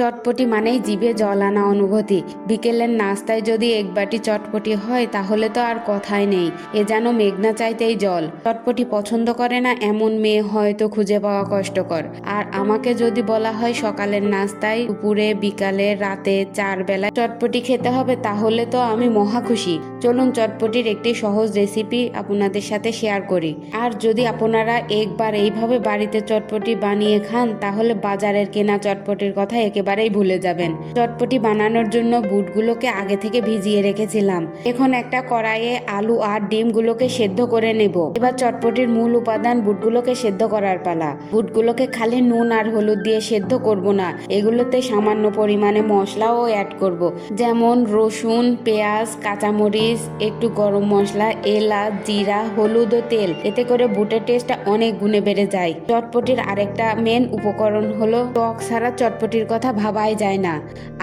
চটপটি মানেই জিভে জল আনা অনুভূতি। বিকেলের নাস্তায় যদি এক বাটি চটপটি হয় তাহলে তো আর কথাই নেই, এ যেন মেঘনা চাইতেই জল। চটপটি পছন্দ করে না এমন মেয়ে হয়তো খুঁজে পাওয়া কষ্টকর। আর আমাকে যদি বলা হয় সকালের নাস্তায়, দুপুরে, বিকালে, রাতে 4 বেলায় চটপটি খেতে হবে তাহলে তো আমি মহা খুশি। চলুন চটপটির একটি সহজ রেসিপি আপনাদের সাথে শেয়ার করি। আর যদি আপনারা একবার এইভাবে বাড়িতে চটপটি বানিয়ে খান তাহলে বাজারের কেনা চটপটির কথা একেবারেই ভুলে যাবেন। চটপটি বানানোর জন্য বুটগুলোকে আগে থেকে ভিজিয়ে রেখেছিলাম। এখন একটা কড়াইয়ে আলু আর ডিমগুলোকে সেদ্ধ করে নেব। এবার চটপটির মূল উপাদান বুটগুলোকে সেদ্ধ করার পালা। বুটগুলোকে খালি নুন আর হলুদ দিয়ে সেদ্ধ করব না, এগুলোতে সামান্য পরিমাণে মশলাও অ্যাড করব, যেমন রসুন, পেঁয়াজ, কাঁচামরিচ, একটু গরম মশলা, এলাচ, জিরা, হলুদ ও তেল। এতে করে বুটের টেস্টটা অনেক গুণে বেড়ে যায়। চটপটির আরেকটা মেন উপকরণ হলো টক ছাড়া চটপটির কথা ভাবাই যায় না।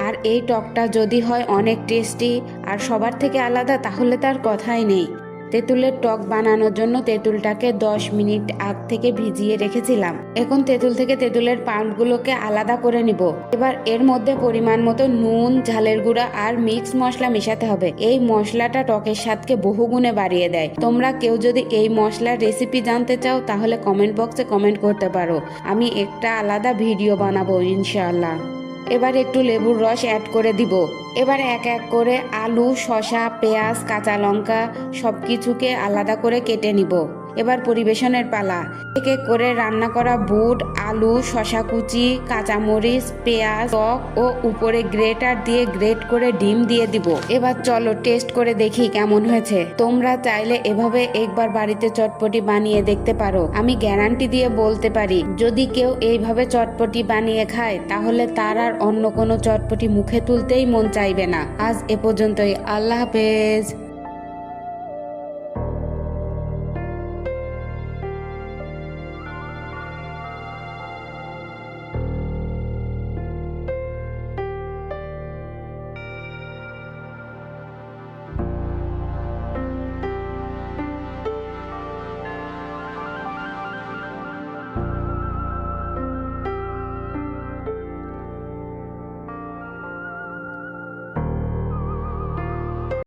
আর এই টকটা যদি হয় অনেক টেস্টি আর সবার থেকে আলাদা তাহলে তার কথাই নেই। তেঁতুলের টক বানানোর জন্য তেঁতুলটাকে 10 মিনিট আগ থেকে ভিজিয়ে রেখেছিলাম। এখন তেঁতুল থেকে তেঁতুলের পাল্পগুলোকে আলাদা করে নিব। এবার এর মধ্যে পরিমাণ মতো নুন, ঝালের গুঁড়া আর মিক্স মশলা মেশাতে হবে। এই মশলাটা টকের স্বাদকে বহুগুণে বাড়িয়ে দেয়। তোমরা কেউ যদি এই মশলার রেসিপি জানতে চাও তাহলে কমেন্ট বক্সে কমেন্ট করতে পারো, আমি একটা আলাদা ভিডিও বানাবো ইনশাআল্লাহ। এবার একটু লেবুর রস অ্যাড করে দিব। এবার এক এক করে আলু, শসা, পেঁয়াজ, কাঁচা লঙ্কা সবকিছুকে আলাদা করে কেটে নিব। এবার পরিবেশনের পালা। এক এক করে রান্না করা বুট, আলু, শসা কুচি, কাঁচামরিচ, পেঁয়াজ, টক ও উপরে গ্রেটার দিয়ে গ্রেট করে ডিম দিয়ে দিব। এবার চলো টেস্ট করে দেখি কেমন হয়েছে। তোমরা চাইলে এভাবে একবার বাড়িতে চটপটি বানিয়ে দেখতে পারো। আমি গ্যারান্টি দিয়ে বলতে পারি যদি কেউ এইভাবে চটপটি বানিয়ে খায় তাহলে তার আর অন্য কোনো চটপটি মুখে তুলতেই মন চাইবে না। আজ এ পর্যন্তই। আল্লাহ হাফেজ।